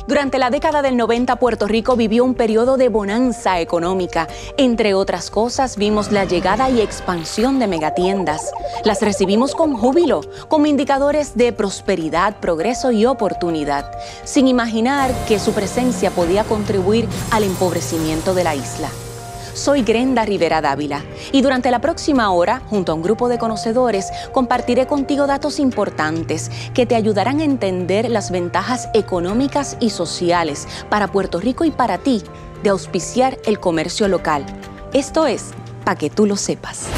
Durante la década del 90, Puerto Rico vivió un periodo de bonanza económica. Entre otras cosas, vimos la llegada y expansión de megatiendas. Las recibimos con júbilo, como indicadores de prosperidad, progreso y oportunidad, sin imaginar que su presencia podía contribuir al empobrecimiento de la isla. Soy Grenda Rivera Dávila y durante la próxima hora, junto a un grupo de conocedores, compartiré contigo datos importantes que te ayudarán a entender las ventajas económicas y sociales para Puerto Rico y para ti de auspiciar el comercio local. Esto es, para que tú lo sepas.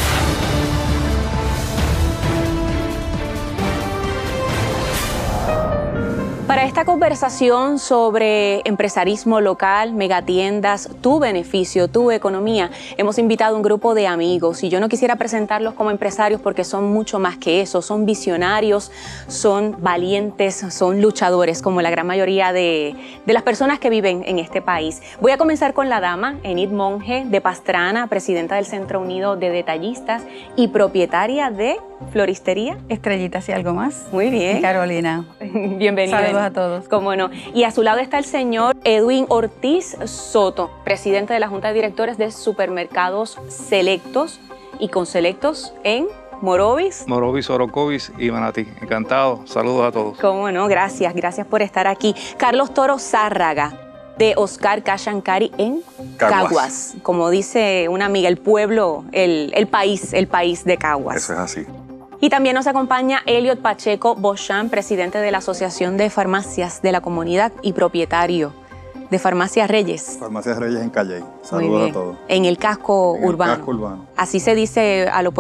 Para esta conversación sobre empresarismo local, megatiendas, tu beneficio, tu economía, hemos invitado a un grupo de amigos y yo no quisiera presentarlos como empresarios porque son mucho más que eso, son visionarios, son valientes, son luchadores como la gran mayoría de las personas que viven en este país. Voy a comenzar con la dama, Enid Monge de Pastrana, presidenta del Centro Unido de Detallistas y propietaria de Floristería Estrellitas y algo más. Muy bien. Carolina. Bienvenida. Saludos a todos. Cómo no. Y a su lado está el señor Edwin Ortiz Soto, presidente de la Junta de Directores de Supermercados Selectos y con Selectos en Morovis. Morovis, Orocovis y Manatí. Encantado. Saludos a todos. Cómo no. Gracias. Gracias por estar aquí. Carlos Toro Zárraga, de Oscar Cash and Carry en Caguas. Como dice una amiga, el pueblo, el país de Caguas. Eso es así. Y también nos acompaña Eliot Pacheco Beauchamp, presidente de la Asociación de Farmacias de la Comunidad y propietario de Farmacias Reyes. Farmacias Reyes en Calley. Saludos a todos. En el casco urbano. El casco urbano. Así se dice a lo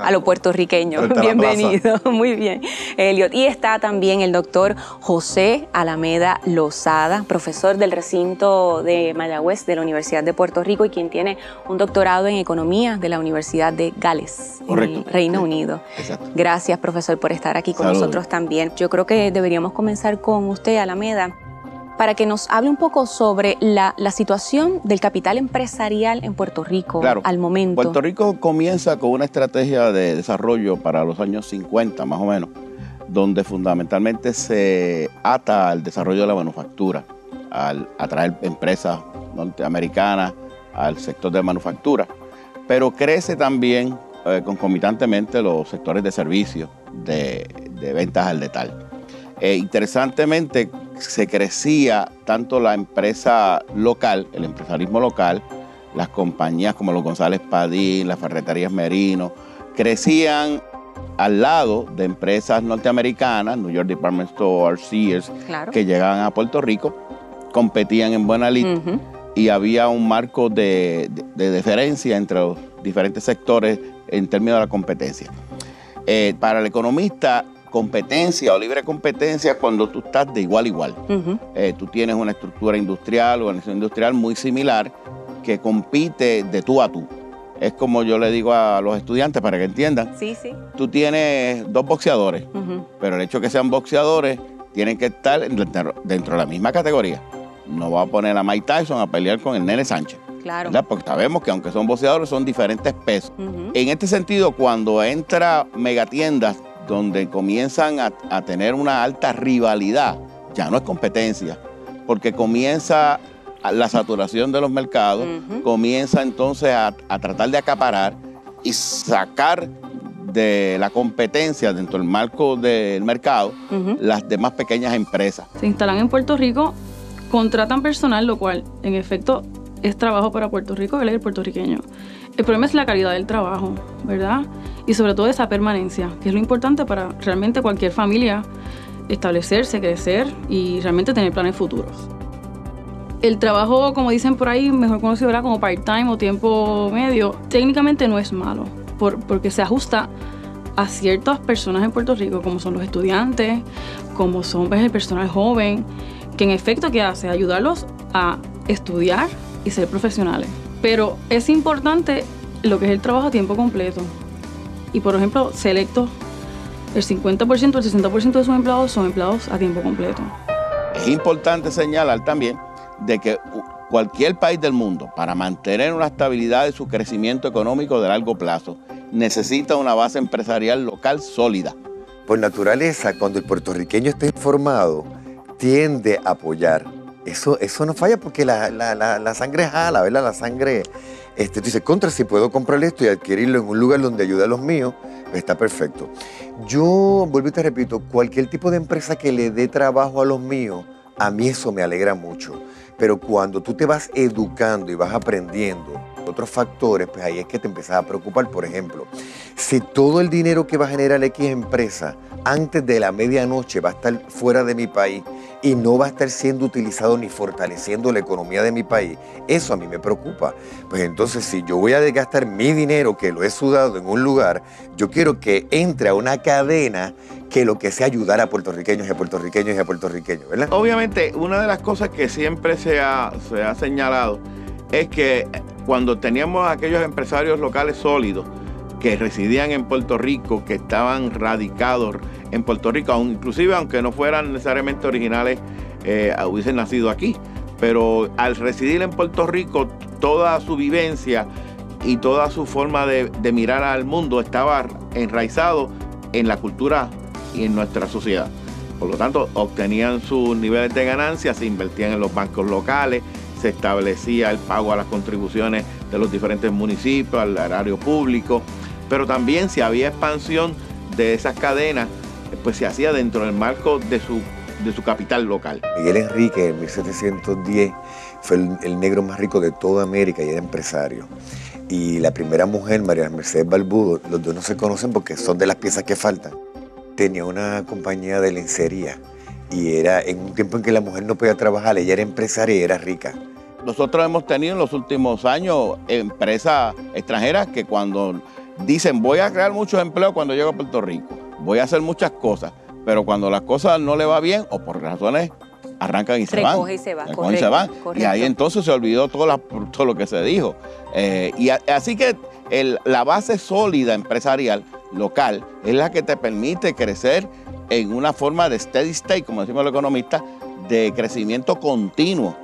a lo puertorriqueño. Bienvenido. Muy bien, Eliot. Y está también el doctor José Alameda Lozada, profesor del recinto de Mayagüez de la Universidad de Puerto Rico y quien tiene un doctorado en Economía de la Universidad de Gales, Correcto. en el Reino Unido. Exacto. Gracias, profesor, por estar aquí con Saludos. nosotros también. Yo creo que deberíamos comenzar con usted, Alameda, para que nos hable un poco sobre la situación del capital empresarial en Puerto Rico al momento. Puerto Rico comienza con una estrategia de desarrollo para los años 50, más o menos, donde fundamentalmente se ata al desarrollo de la manufactura, al atraer empresas norteamericanas al sector de manufactura, pero crece también concomitantemente los sectores de servicios, de ventas al detalle. Interesantemente, se crecía tanto la empresa local, el empresarismo local, las compañías como los González Padín, las ferreterías Merino, crecían al lado de empresas norteamericanas, New York Department Store, Sears, claro, que llegaban a Puerto Rico, competían en buena lid y había un marco de diferencia entre los diferentes sectores en términos de la competencia. Para el economista, competencia o libre competencia es cuando tú estás de igual a igual. Tú tienes una estructura industrial, organización industrial muy similar que compite de tú a tú. Es como yo le digo a los estudiantes para que entiendan. Sí, sí. Tú tienes dos boxeadores, pero el hecho de que sean boxeadores tienen que estar dentro de la misma categoría. No va a poner a Mike Tyson a pelear con el Nene Sánchez. Claro. ¿Verdad? Porque sabemos que aunque son boxeadores son diferentes pesos. En este sentido, cuando entra megatiendas donde comienzan a tener una alta rivalidad, ya no es competencia, porque comienza la saturación de los mercados, comienza entonces a tratar de acaparar y sacar de la competencia dentro del marco del mercado las demás pequeñas empresas. Se instalan en Puerto Rico, contratan personal, lo cual en efecto es trabajo para Puerto Rico, él es el puertorriqueño. El problema es la calidad del trabajo, ¿verdad? Y sobre todo esa permanencia, que es lo importante para realmente cualquier familia establecerse, crecer y realmente tener planes futuros. El trabajo, como dicen por ahí, mejor conocido, ¿verdad?, como part-time o tiempo medio, técnicamente no es malo, porque se ajusta a ciertas personas en Puerto Rico, como son los estudiantes, como son el personal joven, que en efecto, ¿qué hace? Ayudarlos a estudiar y ser profesionales. Pero es importante lo que es el trabajo a tiempo completo. Y por ejemplo, Selectos, el 50%, el 60% de sus empleados son empleados a tiempo completo. Es importante señalar también de que cualquier país del mundo, para mantener una estabilidad de su crecimiento económico de largo plazo, necesita una base empresarial local sólida. Por naturaleza, cuando el puertorriqueño está informado, tiende a apoyar. Eso no falla porque la sangre jala, ¿verdad? La sangre, tú dices, contra, si puedo comprar esto y adquirirlo en un lugar donde ayude a los míos, pues está perfecto. Yo, vuelvo y te repito, cualquier tipo de empresa que le dé trabajo a los míos, a mí eso me alegra mucho. Pero cuando tú te vas educando y vas aprendiendo otros factores, pues ahí es que te empiezas a preocupar. Por ejemplo, si todo el dinero que va a generar X empresa antes de la medianoche va a estar fuera de mi país y no va a estar siendo utilizado ni fortaleciendo la economía de mi país, eso a mí me preocupa. Pues entonces, si yo voy a desgastar mi dinero que lo he sudado en un lugar, yo quiero que entre a una cadena que lo que sea ayudar a puertorriqueños y a puertorriqueños y a puertorriqueños, ¿verdad? Obviamente, una de las cosas que siempre se ha señalado es que cuando teníamos aquellos empresarios locales sólidos que residían en Puerto Rico, que estaban radicados en Puerto Rico, inclusive aunque no fueran necesariamente originales, hubiesen nacido aquí, pero al residir en Puerto Rico, toda su vivencia y toda su forma de mirar al mundo estaba enraizado en la cultura y en nuestra sociedad. Por lo tanto, obtenían sus niveles de ganancias, se invertían en los bancos locales, se establecía el pago a las contribuciones de los diferentes municipios, al erario público, pero también si había expansión de esas cadenas, pues se hacía dentro del marco de su capital local. Miguel Enrique en 1710 fue el negro más rico de toda América y era empresario. Y la primera mujer, María Mercedes Balbudo, los dos no se conocen porque son de las piezas que faltan. Tenía una compañía de lencería y era en un tiempo en que la mujer no podía trabajar, ella era empresaria y era rica. Nosotros hemos tenido en los últimos años empresas extranjeras que cuando dicen voy a crear muchos empleos cuando llego a Puerto Rico, voy a hacer muchas cosas, pero cuando las cosas no le va bien o por razones arrancan y se van. Recoge y se va, Recoge y se van. Y ahí entonces se olvidó todo lo que se dijo. Así que la base sólida empresarial local es la que te permite crecer en una forma de steady state, como decimos los economistas, de crecimiento continuo.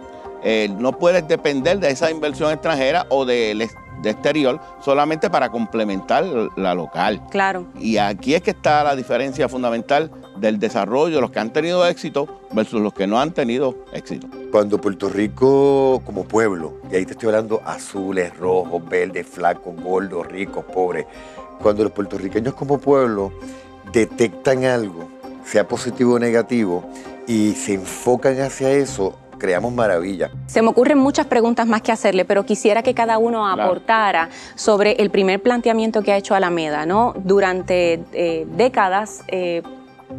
No puedes depender de esa inversión extranjera o de exterior solamente para complementar la local. Claro. Y aquí es que está la diferencia fundamental del desarrollo, los que han tenido éxito versus los que no han tenido éxito. Cuando Puerto Rico como pueblo, y ahí te estoy hablando azules, rojos, verdes, flacos, gordos, ricos, pobres, cuando los puertorriqueños como pueblo detectan algo, sea positivo o negativo, y se enfocan hacia eso, creamos maravillas. Se me ocurren muchas preguntas más que hacerle, pero quisiera que cada uno aportara sobre el primer planteamiento que ha hecho Alameda, ¿no? Durante décadas,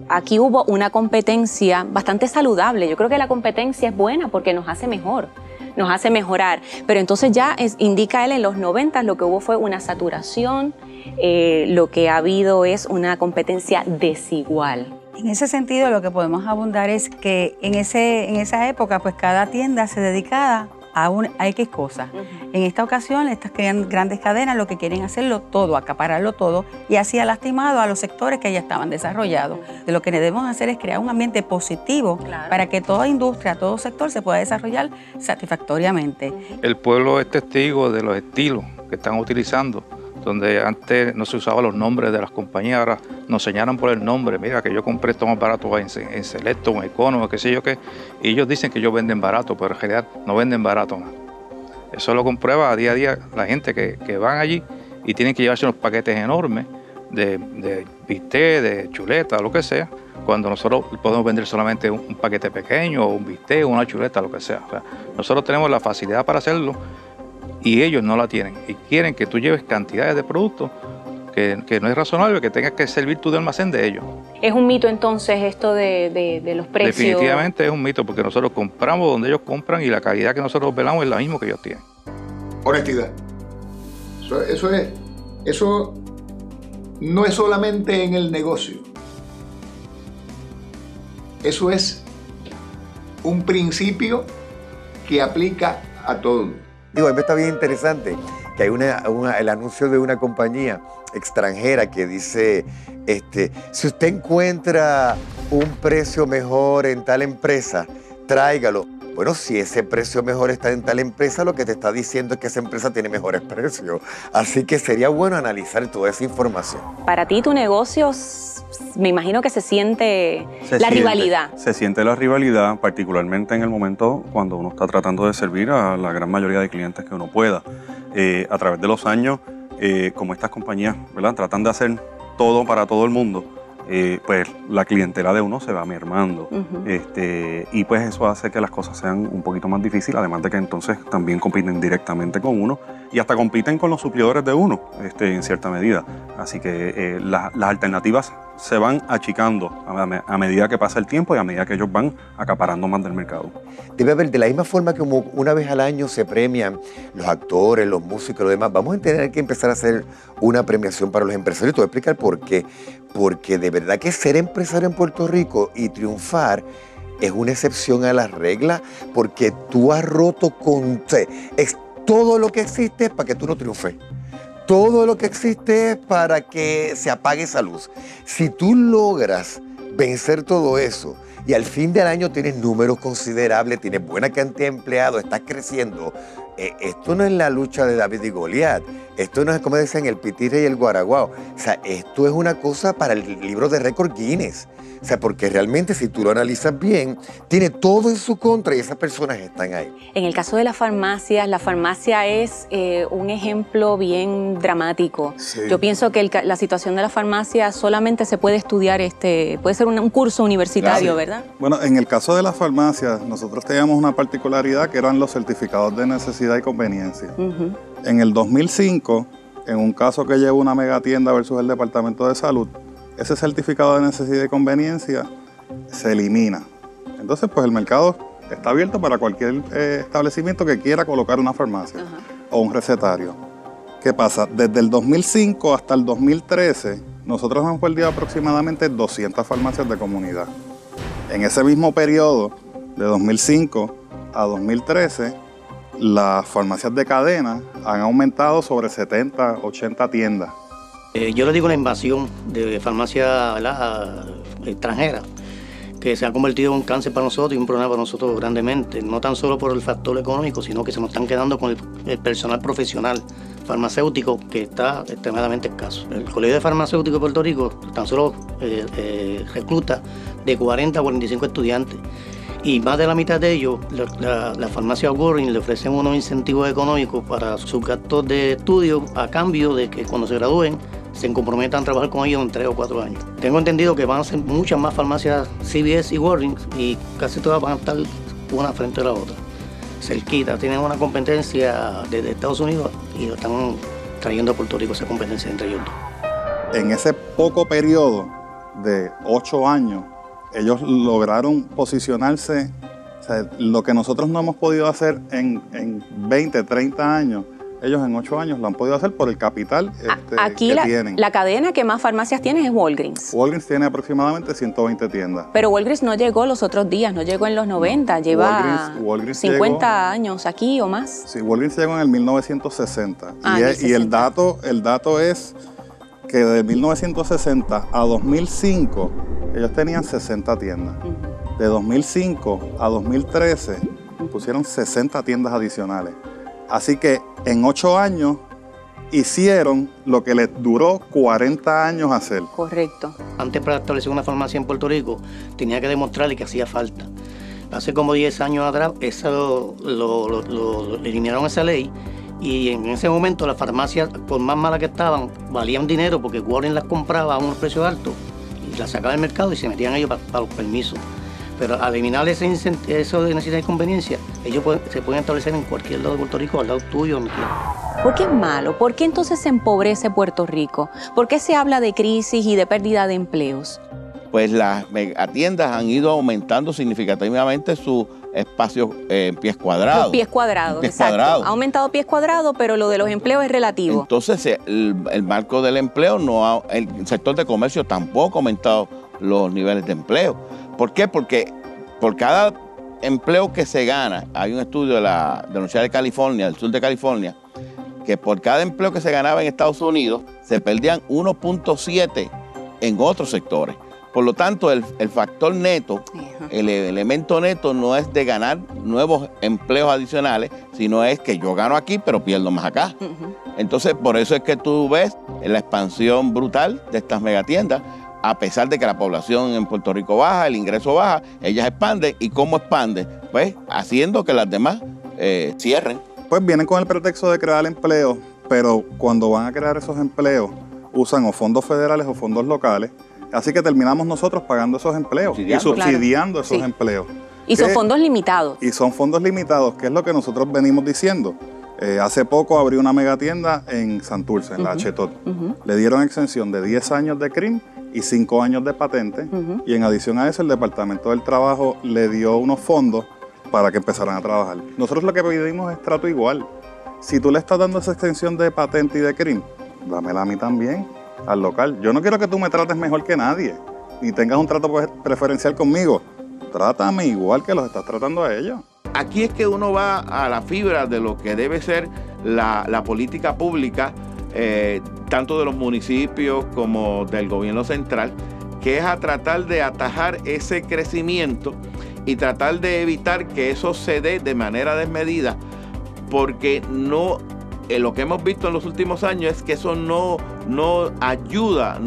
aquí hubo una competencia bastante saludable. Yo creo que la competencia es buena porque nos hace mejor, nos hace mejorar. Pero entonces ya indica él en los 90 lo que hubo fue una saturación, lo que ha habido es una competencia desigual. En ese sentido, lo que podemos abundar es que en esa época, pues cada tienda se dedicaba a X cosas. En esta ocasión, estas grandes cadenas lo que quieren hacerlo todo, acapararlo todo, y así ha lastimado a los sectores que ya estaban desarrollados. De lo que debemos hacer es crear un ambiente positivo para que toda industria, todo sector se pueda desarrollar satisfactoriamente. El pueblo es testigo de los estilos que están utilizando, donde antes no se usaban los nombres de las compañías, ahora nos señalan por el nombre. Mira, que yo compré esto más barato en Selecto, en Econo, qué sé yo qué, y ellos dicen que ellos venden barato, pero en realidad no venden barato más. Eso lo comprueba día a día la gente que van allí y tienen que llevarse unos paquetes enormes de bistec, de chuleta, lo que sea, cuando nosotros podemos vender solamente un paquete pequeño, o un bistec, una chuleta, lo que sea. O sea, nosotros tenemos la facilidad para hacerlo, y ellos no la tienen y quieren que tú lleves cantidades de productos que no es razonable que tengas que servir tu de almacén de ellos. ¿Es un mito entonces esto de los precios? Definitivamente es un mito porque nosotros compramos donde ellos compran y la calidad que nosotros velamos es la misma que ellos tienen. Honestidad. Eso no es solamente en el negocio. Eso es un principio que aplica a todo. Digo, a mí me está bien interesante que hay el anuncio de una compañía extranjera que dice, si usted encuentra un precio mejor en tal empresa, tráigalo. Bueno, si ese precio mejor está en tal empresa, lo que te está diciendo es que esa empresa tiene mejores precios. Así que sería bueno analizar toda esa información. Para ti, tu negocio, me imagino que se siente rivalidad. Se siente la rivalidad, particularmente en el momento cuando uno está tratando de servir a la gran mayoría de clientes que uno pueda. A través de los años, como estas compañías, ¿verdad?, tratan de hacer todo para todo el mundo, pues la clientela de uno se va mermando. Y pues eso hace que las cosas sean un poquito más difíciles, además de que entonces también compiten directamente con uno y hasta compiten con los suplidores de uno en cierta medida. Así que las alternativas se van achicando a medida que pasa el tiempo y a medida que ellos van acaparando más del mercado. Debe haber, de la misma forma que como una vez al año se premian los actores, los músicos y lo demás, vamos a tener que empezar a hacer una premiación para los empresarios. Te voy a explicar por qué. Porque de verdad que ser empresario en Puerto Rico y triunfar es una excepción a la regla, porque tú has roto con... Es todo lo que existe para que tú no triunfes. Todo lo que existe es para que se apague esa luz. Si tú logras vencer todo eso y al fin del año tienes números considerables, tienes buena cantidad de empleados, estás creciendo, esto no es la lucha de David y Goliat, esto no es como decían el pitire y el guaraguao, o sea, esto es una cosa para el libro de récord Guinness. O sea, porque realmente si tú lo analizas bien, tiene todo en su contra y esas personas están ahí. En el caso de las farmacias, la farmacia es un ejemplo bien dramático. Sí. Yo pienso que la situación de la farmacia solamente se puede estudiar, puede ser un curso universitario, Claro. ¿verdad? Bueno, en el caso de las farmacias, nosotros teníamos una particularidad que eran los certificados de necesidad y conveniencia. En el 2005, en un caso que llevó una megatienda versus el Departamento de Salud, ese certificado de necesidad y conveniencia se elimina. Entonces, pues el mercado está abierto para cualquier establecimiento que quiera colocar una farmacia o un recetario. ¿Qué pasa? Desde el 2005 hasta el 2013, nosotros hemos perdido aproximadamente 200 farmacias de comunidad. En ese mismo periodo, de 2005 a 2013, las farmacias de cadena han aumentado sobre 70, 80 tiendas. Yo le digo la invasión de farmacia, ¿verdad?, extranjera, que se ha convertido en un cáncer para nosotros y un problema para nosotros grandemente, no tan solo por el factor económico, sino que se nos están quedando con el personal profesional farmacéutico que está extremadamente escaso. El Colegio de Farmacéuticos de Puerto Rico tan solo recluta de 40 a 45 estudiantes. Y más de la mitad de ellos, la farmacia Walgreens le ofrecen unos incentivos económicos para sus gastos de estudio a cambio de que cuando se gradúen se comprometan a trabajar con ellos en 3 o 4 años. Tengo entendido que van a ser muchas más farmacias CVS y Walgreens y casi todas van a estar una frente a la otra. Cerquita, tienen una competencia desde Estados Unidos y lo están trayendo a Puerto Rico esa competencia entre ellos dos. En ese poco periodo de 8 años, ellos lograron posicionarse, o sea, lo que nosotros no hemos podido hacer en 20, 30 años, ellos en 8 años lo han podido hacer por el capital Aquí que tienen. La cadena que más farmacias tiene es Walgreens. Walgreens tiene aproximadamente 120 tiendas. Pero Walgreens no llegó los otros días, no llegó en los 90, lleva Walgreens 50 años aquí o más. Sí, Walgreens llegó en el 1960. Y el dato es que de 1960 a 2005 ellos tenían 60 tiendas. De 2005 a 2013 pusieron 60 tiendas adicionales. Así que en 8 años hicieron lo que les duró 40 años hacer. Correcto. Antes, para establecer una farmacia en Puerto Rico, tenía que demostrarle que hacía falta. Hace como 10 años atrás, eso lo eliminaron esa ley. Y en ese momento las farmacias, por más malas que estaban, valían dinero porque Walgreens las compraba a unos precios altos y las sacaba del mercado y se metían ellos para los permisos. Pero al eliminar eso de necesidad y conveniencia, ellos se pueden establecer en cualquier lado de Puerto Rico, al lado tuyo, donde quieran. ¿Por qué es malo? ¿Por qué entonces se empobrece Puerto Rico? ¿Por qué se habla de crisis y de pérdida de empleos? Pues las megatiendas han ido aumentando significativamente su espacio en pies cuadrados. Pies cuadrados, exacto. Ha aumentado pies cuadrados, pero lo de los empleos es relativo. Entonces, el marco del empleo, el sector de comercio tampoco ha aumentado los niveles de empleo. ¿Por qué? Porque por cada empleo que se gana, hay un estudio de la Universidad de California, del sur de California, que por cada empleo que se ganaba en Estados Unidos, se perdían 1.7 en otros sectores. Por lo tanto, el factor neto, el elemento neto no es de ganar nuevos empleos adicionales, sino es que yo gano aquí, pero pierdo más acá. Entonces, por eso es que tú ves la expansión brutal de estas megatiendas. A pesar de que la población en Puerto Rico baja, el ingreso baja, ellas expanden. ¿Y cómo expanden? Pues haciendo que las demás cierren. Pues vienen con el pretexto de crear empleo, pero cuando van a crear esos empleos usan o fondos federales o fondos locales, así que terminamos nosotros pagando esos empleos y subsidiando esos empleos. Y son fondos limitados. Y son fondos limitados, que es lo que nosotros venimos diciendo. Hace poco abrió una megatienda en Santurce, en la Chetot. Le dieron exención de 10 años de CRIM y 5 años de patente. Y en adición a eso, el Departamento del Trabajo le dio unos fondos para que empezaran a trabajar. Nosotros lo que pedimos es trato igual. Si tú le estás dando esa extensión de patente y de CRIM, dámela a mí también, al local. Yo no quiero que tú me trates mejor que nadie, ni tengas un trato preferencial conmigo. Trátame igual que los estás tratando a ellos. Aquí es que uno va a la fibra de lo que debe ser la política pública, tanto de los municipios como del gobierno central, que es a tratar de atajar ese crecimiento y tratar de evitar que eso se dé de manera desmedida, porque no, lo que hemos visto en los últimos años es que eso no ayuda,